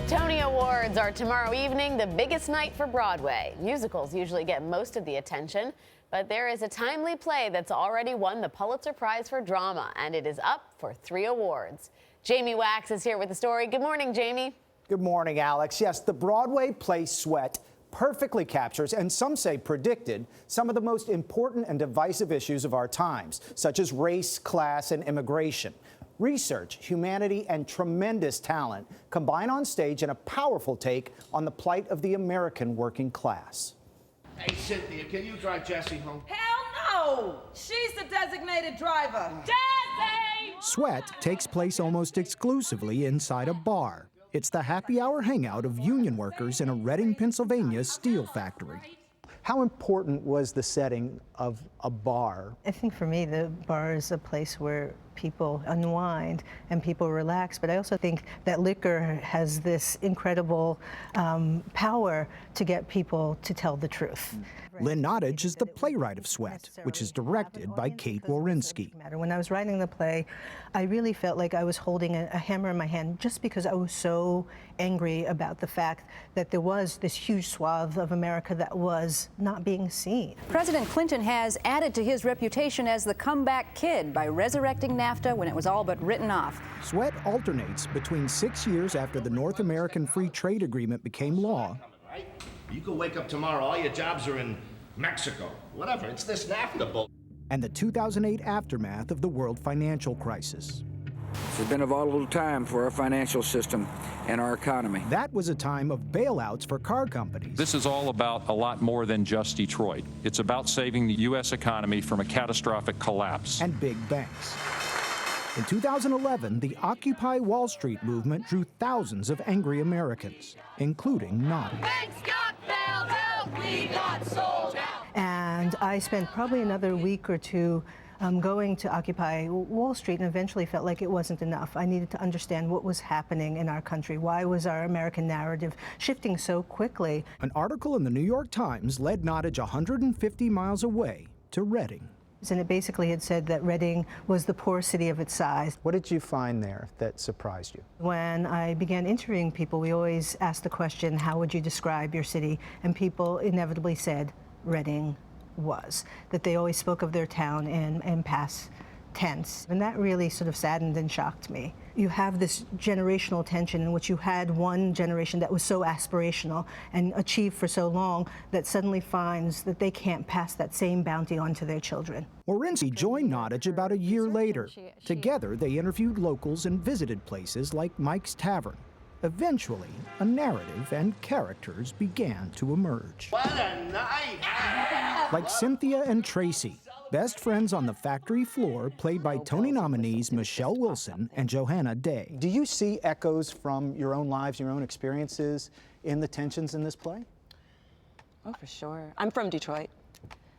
Tony Awards are tomorrow evening, the biggest night for Broadway. Musicals usually get most of the attention, but there is a timely play that's already won the Pulitzer Prize for drama, and it is up for 3 awards. Jamie Wax is here with the story. Good morning, Jamie. Good morning, Alex. Yes, the Broadway play Sweat perfectly captures, and some say predicted, some of the most important and divisive issues of our times, such as race, class, and immigration. Research, humanity, and tremendous talent combine on stage in a powerful take on the plight of the American working class. Hey, Cynthia, can you drive Jessie home? Hell no! She's the designated driver. Jessie! Sweat takes place almost exclusively inside a bar. It's the happy hour hangout of union workers in a Reading, Pennsylvania steel factory. How important was the setting of a bar? I think for me, the bar is a place where people unwind and people relax, but I also think that liquor has this incredible power to get people to tell the truth. Lynn Nottage is the playwright of Sweat, which is directed by Kate Wawrinski. When I was writing the play, I really felt like I was holding a hammer in my hand just because I was so angry about the fact that there was this huge swath of America that was not being seen. President Clinton has added to his reputation as the comeback kid by resurrecting NAFTA when it was all but written off. Sweat alternates between 6 years after the North American Free Trade Agreement became law. You could wake up tomorrow, all your jobs are in Mexico. Whatever, it's this NAFTA bull. And the 2008 aftermath of the world financial crisis. It's been a volatile time for our financial system and our economy. That was a time of bailouts for car companies. This is all about a lot more than just Detroit. It's about saving the U.S. economy from a catastrophic collapse. And big banks. In 2011, the Occupy Wall Street movement drew thousands of angry Americans, including Nottage. Banks got bailed out, we got sold out. And I spent probably another week or two going to Occupy Wall Street, and eventually felt like it wasn't enough. I needed to understand what was happening in our country. Why was our American narrative shifting so quickly? An article in the New York Times led Nottage 150 miles away to Reading. And it basically had said that Reading was the poor city of its size. What did you find there that surprised you? When I began interviewing people, we always asked the question, how would you describe your city? And people inevitably said Reading was. That they always spoke of their town in past tense. And that really sort of saddened and shocked me. You have this generational tension in which you had one generation that was so aspirational and achieved for so long that suddenly finds that they can't pass that same bounty on to their children. Wawrinski joined Nottage about a year later. Together, they interviewed locals and visited places like Mike's Tavern. Eventually, a narrative and characters began to emerge. What a night! Like Cynthia and Tracy, best friends on the factory floor, played by Tony nominees Michelle Wilson and Johanna Day. Do you see echoes from your own lives, your own experiences in the tensions in this play? Oh, for sure. I'm from Detroit.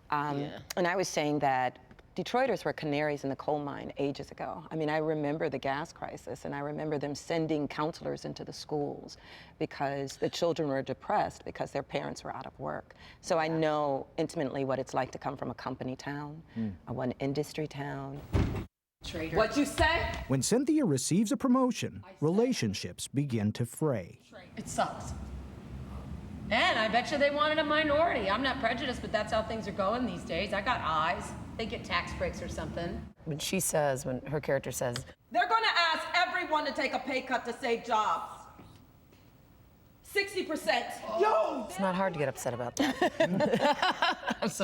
And I was saying that Detroiters were canaries in the coal mine ages ago. I mean, I remember the gas crisis, and I remember them sending counselors into the schools because the children were depressed because their parents were out of work. So I know intimately what it's like to come from a company town, one industry town. Traitor. What you say? When Cynthia receives a promotion, relationships begin to fray. It sucks. And I bet you they wanted a minority. I'm not prejudiced, but that's how things are going these days. I got eyes. They get tax breaks or something. When she says, when her character says, They're gonna ask everyone to take a pay cut to save jobs. 60%. Yo! it's not hard to get upset about that.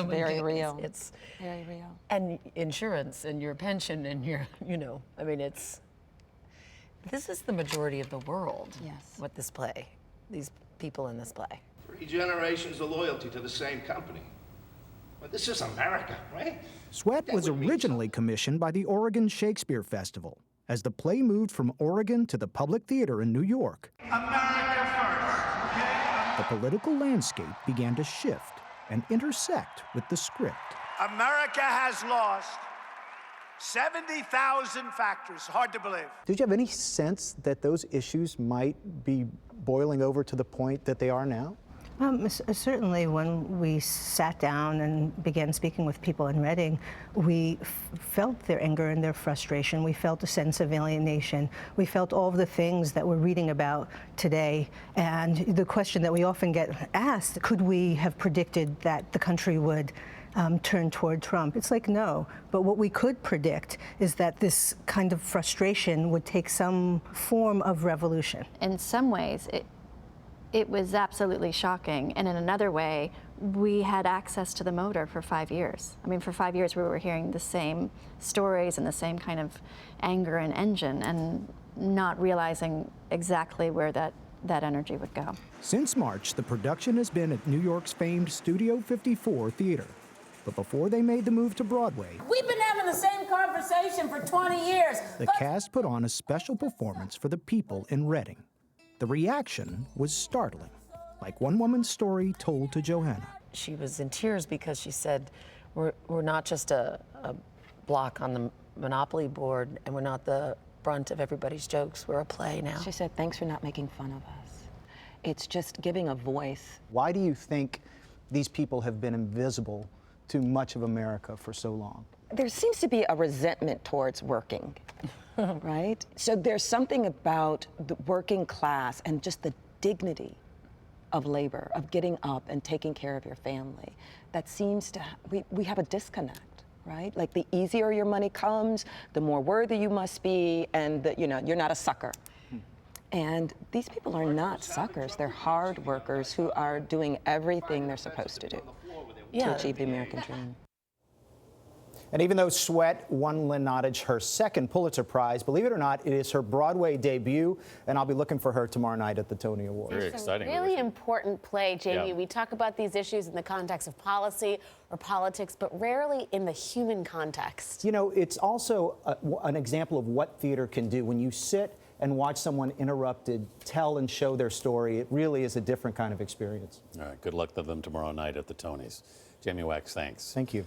Very real. It's very real. And insurance and your pension and your, I mean, this is the majority of the world. Yes. What this play, these people in this play. 3 generations of loyalty to the same company. Well, this is America, right? Sweat was originally commissioned by the Oregon Shakespeare Festival. As the play moved from Oregon to the Public Theater in New York, America first, okay? the political landscape began to shift and intersect with the script. America has lost 70,000 factories. Hard to believe. Did you have any sense that those issues might be boiling over to the point that they are now? Certainly, when we sat down and began speaking with people in Reading, we felt their anger and their frustration. We felt a sense of alienation. We felt all of the things that we're reading about today. And the question that we often get asked, could we have predicted that the country would turn toward Trump? It's like, no. But what we could predict is that this kind of frustration would take some form of revolution. In some ways, it was absolutely shocking. And in another way, we had access to the motor for 5 years. I mean, for 5 years, we were hearing the same stories and the same kind of anger and engine and not realizing exactly where that energy would go. Since March, the production has been at New York's famed Studio 54 Theater. But before they made the move to Broadway, We've been having the same conversation for 20 years. the cast put on a special performance for the people in Reading. The reaction was startling, like one woman's story told to Johanna. She was in tears because she said, we're not just a block on the Monopoly board, and we're not the brunt of everybody's jokes. We're a play now. She said, thanks for not making fun of us. It's just giving a voice. Why do you think these people have been invisible to much of America for so long? There seems to be a resentment towards working, right? So there's something about the working class and just the dignity of labor, of getting up and taking care of your family, that seems to, we have a disconnect, right? Like the easier your money comes, the more worthy you must be, and that, you're not a sucker. And these people are not suckers. They're hard workers who are doing everything they're supposed to do to achieve the American dream. And even though Sweat won Lynn Nottage her second Pulitzer Prize, believe it or not, it is her Broadway debut, and I'll be looking for her tomorrow night at the Tony Awards. Very exciting. Really important play, Jamie. Yeah. We talk about these issues in the context of policy or politics, but rarely in the human context. It's also an example of what theater can do. When you sit and watch someone interrupted tell and show their story, it really is a different kind of experience. All right, good luck to them tomorrow night at the Tonys. Jamie Wax, thanks. Thank you.